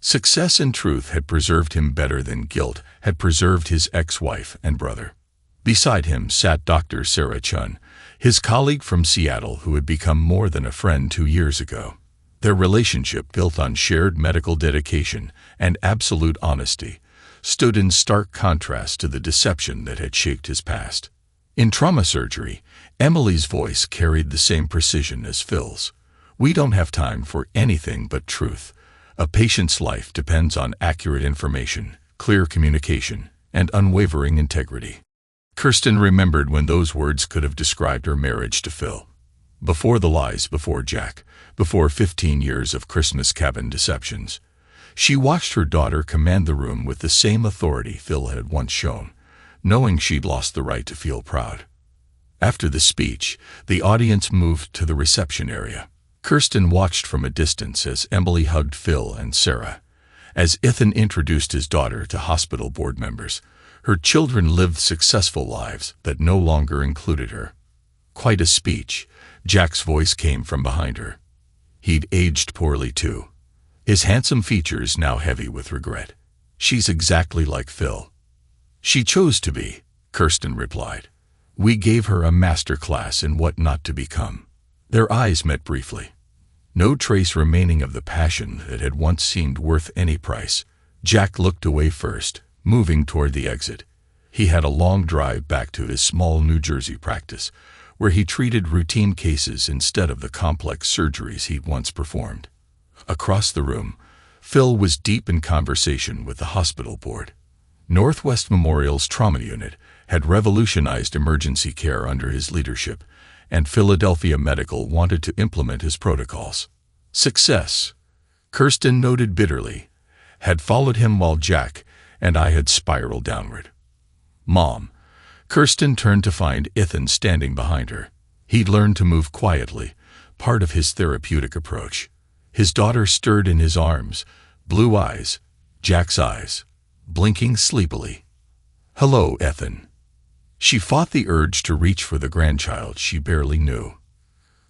Success and truth had preserved him better than guilt had preserved his ex-wife and brother. Beside him sat Dr. Sarah Chun, his colleague from Seattle who had become more than a friend 2 years ago. Their relationship, built on shared medical dedication and absolute honesty, stood in stark contrast to the deception that had shaped his past. In trauma surgery, Emily's voice carried the same precision as Phil's. "We don't have time for anything but truth. A patient's life depends on accurate information, clear communication, and unwavering integrity." Kirsten remembered when those words could have described her marriage to Phil. Before the lies, before Jack, before 15 years of Christmas cabin deceptions, she watched her daughter command the room with the same authority Phil had once shown, knowing she'd lost the right to feel proud. After the speech, the audience moved to the reception area. Kirsten watched from a distance as Emily hugged Phil and Sarah. As Ethan introduced his daughter to hospital board members, her children lived successful lives that no longer included her. Quite a speech. Jack's voice came from behind her. He'd aged poorly too, his handsome features now heavy with regret. "She's exactly like Phil." "She chose to be," Kirsten replied. "We gave her a master class in what not to become." Their eyes met briefly. No trace remaining of the passion that had once seemed worth any price. Jack looked away first, moving toward the exit. He had a long drive back to his small New Jersey practice, where he treated routine cases instead of the complex surgeries he'd once performed. Across the room, Phil was deep in conversation with the hospital board. Northwest Memorial's trauma unit had revolutionized emergency care under his leadership, and Philadelphia Medical wanted to implement his protocols. Success, Kirsten noted bitterly, had followed him while Jack and I had spiraled downward. "Mom," Kirsten turned to find Ethan standing behind her. He'd learned to move quietly, part of his therapeutic approach. His daughter stirred in his arms, blue eyes, Jack's eyes, blinking sleepily. "Hello, Ethan." She fought the urge to reach for the grandchild she barely knew.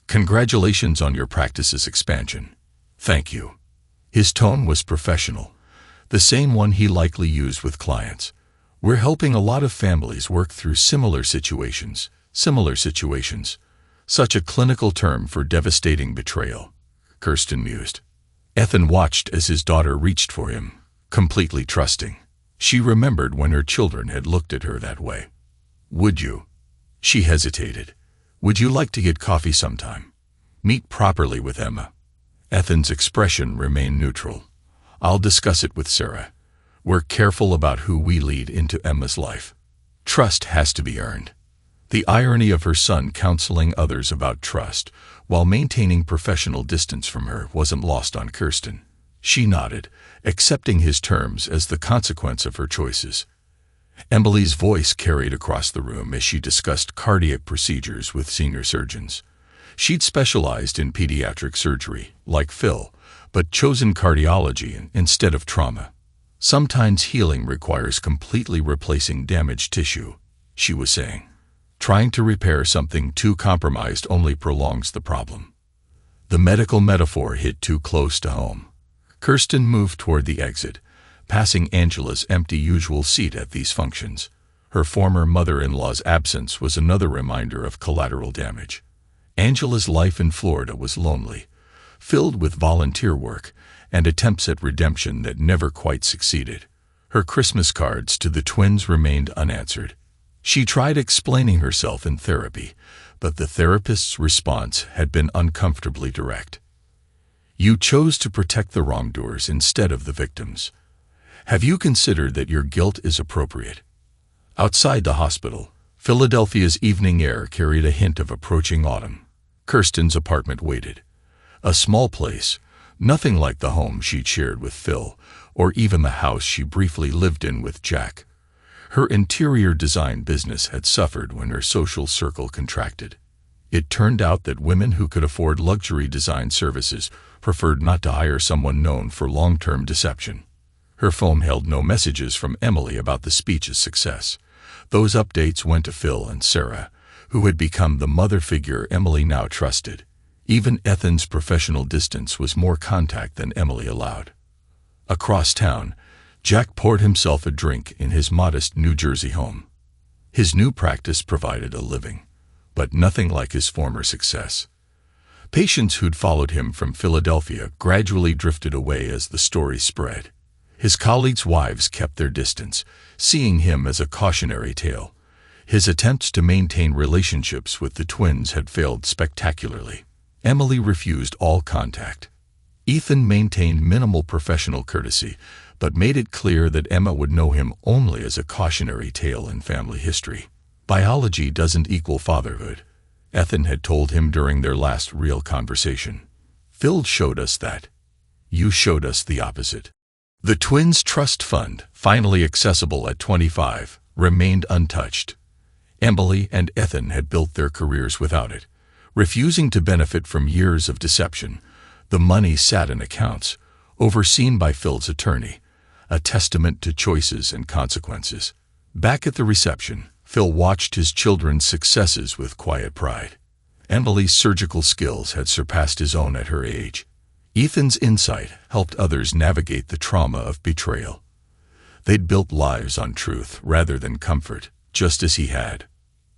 "Congratulations on your practice's expansion." "Thank you." His tone was professional, the same one he likely used with clients. "We're helping a lot of families work through similar situations. Such a clinical term for devastating betrayal, Kirsten mused. Ethan watched as his daughter reached for him, completely trusting. She remembered when her children had looked at her that way. "Would you?" She hesitated. "Would you like to get coffee sometime? Meet properly with Emma." Ethan's expression remained neutral. "I'll discuss it with Sarah. We're careful about who we lead into Emma's life. Trust has to be earned." The irony of her son counseling others about trust while maintaining professional distance from her wasn't lost on Kirsten. She nodded, accepting his terms as the consequence of her choices. Emily's voice carried across the room as she discussed cardiac procedures with senior surgeons. She'd specialized in pediatric surgery, like Phil, but chosen cardiology instead of trauma. "Sometimes healing requires completely replacing damaged tissue," she was saying. "Trying to repair something too compromised only prolongs the problem." The medical metaphor hit too close to home. Kirsten moved toward the exit, passing Angela's empty usual seat at these functions. Her former mother-in-law's absence was another reminder of collateral damage. Angela's life in Florida was lonely, filled with volunteer work and attempts at redemption that never quite succeeded. Her Christmas cards to the twins remained unanswered. She tried explaining herself in therapy, but the therapist's response had been uncomfortably direct. "You chose to protect the wrongdoers instead of the victims. Have you considered that your guilt is appropriate?" Outside the hospital, Philadelphia's evening air carried a hint of approaching autumn. Kirsten's apartment waited. A small place, nothing like the home she'd shared with Phil, or even the house she briefly lived in with Jack. Her interior design business had suffered when her social circle contracted. It turned out that women who could afford luxury design services preferred not to hire someone known for long-term deception. Her phone held no messages from Emily about the speech's success. Those updates went to Phil and Sarah, who had become the mother figure Emily now trusted. Even Ethan's professional distance was more contact than Emily allowed. Across town, Jack poured himself a drink in his modest New Jersey home. His new practice provided a living, but nothing like his former success. Patients who'd followed him from Philadelphia gradually drifted away as the story spread. His colleagues' wives kept their distance, seeing him as a cautionary tale. His attempts to maintain relationships with the twins had failed spectacularly. Emily refused all contact. Ethan maintained minimal professional courtesy, but made it clear that Emma would know him only as a cautionary tale in family history. "Biology doesn't equal fatherhood," Ethan had told him during their last real conversation. "Phil showed us that. You showed us the opposite." The twins' trust fund, finally accessible at 25, remained untouched. Emily and Ethan had built their careers without it. Refusing to benefit from years of deception, the money sat in accounts, overseen by Phil's attorney, a testament to choices and consequences. Back at the reception, Phil watched his children's successes with quiet pride. Emily's surgical skills had surpassed his own at her age. Ethan's insight helped others navigate the trauma of betrayal. They'd built lives on truth rather than comfort, just as he had.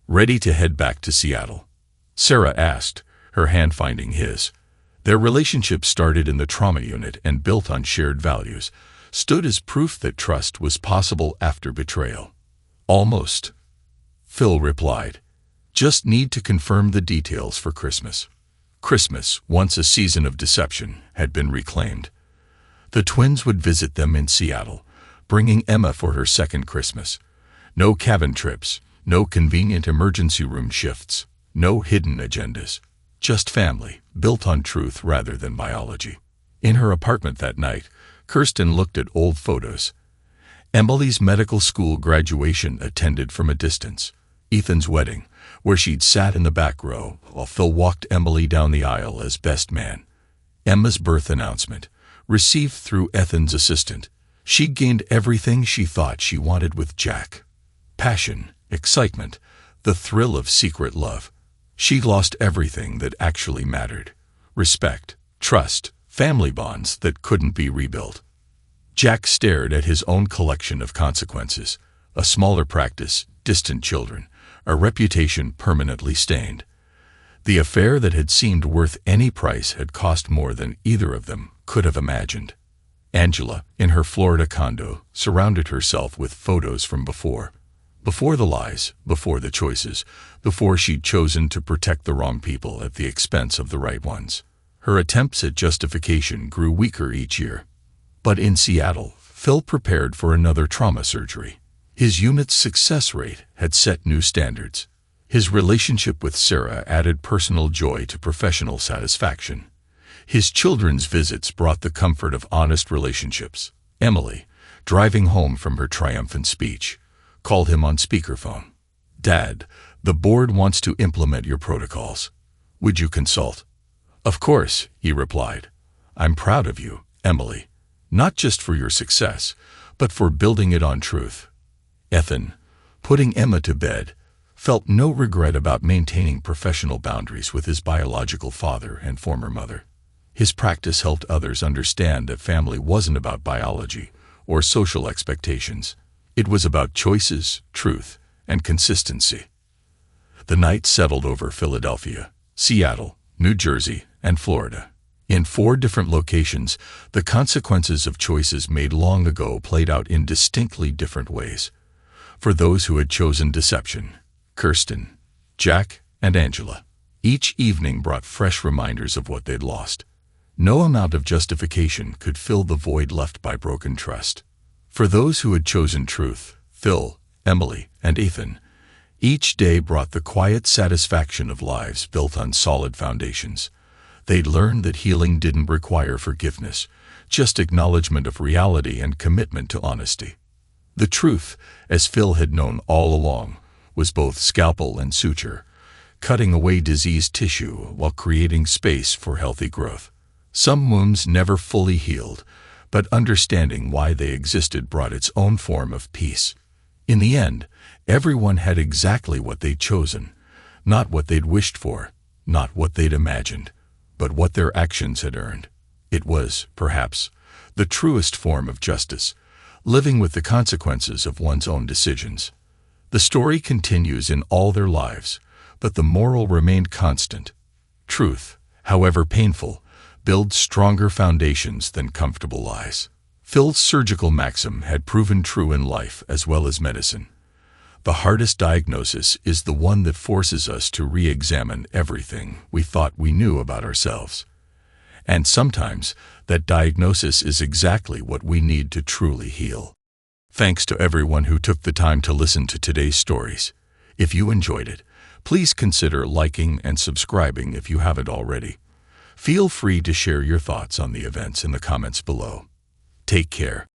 "Ready to head back to Seattle?" Sarah asked, her hand finding his. Their relationship started in the trauma unit and, built on shared values, stood as proof that trust was possible after betrayal. "Almost," Phil replied. "Just need to confirm the details for Christmas." Christmas, once a season of deception, had been reclaimed. The twins would visit them in Seattle, bringing Emma for her second Christmas. No cabin trips, no convenient emergency room shifts, no hidden agendas. Just family, built on truth rather than biology. In her apartment that night, Kirsten looked at old photos. Emily's medical school graduation attended from a distance. Ethan's wedding, where she'd sat in the back row while Phil walked Emily down the aisle as best man. Emma's birth announcement, received through Ethan's assistant. She'd gained everything she thought she wanted with Jack. Passion, excitement, the thrill of secret love. She'd lost everything that actually mattered. Respect, trust, family bonds that couldn't be rebuilt. Jack stared at his own collection of consequences. A smaller practice, distant children, a reputation permanently stained. The affair that had seemed worth any price had cost more than either of them could have imagined. Angela, in her Florida condo, surrounded herself with photos from before. Before the lies, before the choices, before she'd chosen to protect the wrong people at the expense of the right ones. Her attempts at justification grew weaker each year. But in Seattle, Phil prepared for another trauma surgery. His unit's success rate had set new standards. His relationship with Sarah added personal joy to professional satisfaction. His children's visits brought the comfort of honest relationships. Emily, driving home from her triumphant speech, called him on speakerphone. "Dad, the board wants to implement your protocols. Would you consult?" "Of course," he replied. "I'm proud of you, Emily, not just for your success, but for building it on truth." Ethan, putting Emma to bed, felt no regret about maintaining professional boundaries with his biological father and former mother. His practice helped others understand that family wasn't about biology or social expectations. It was about choices, truth, and consistency. The night settled over Philadelphia, Seattle, New Jersey, and Florida. In 4 different locations, the consequences of choices made long ago played out in distinctly different ways. For those who had chosen deception, Kirsten, Jack, and Angela, each evening brought fresh reminders of what they'd lost. No amount of justification could fill the void left by broken trust. For those who had chosen truth, Phil, Emily, and Ethan, each day brought the quiet satisfaction of lives built on solid foundations. They'd learned that healing didn't require forgiveness, just acknowledgement of reality and commitment to honesty. The truth, as Phil had known all along, was both scalpel and suture, cutting away diseased tissue while creating space for healthy growth. Some wounds never fully healed, but understanding why they existed brought its own form of peace. In the end, everyone had exactly what they'd chosen, not what they'd wished for, not what they'd imagined, but what their actions had earned. It was, perhaps, the truest form of justice, living with the consequences of one's own decisions. The story continues in all their lives, but the moral remained constant. Truth, however painful, builds stronger foundations than comfortable lies. Phil's surgical maxim had proven true in life as well as medicine. The hardest diagnosis is the one that forces us to re-examine everything we thought we knew about ourselves. And sometimes, that diagnosis is exactly what we need to truly heal. Thanks to everyone who took the time to listen to today's stories. If you enjoyed it, please consider liking and subscribing if you haven't already. Feel free to share your thoughts on the events in the comments below. Take care.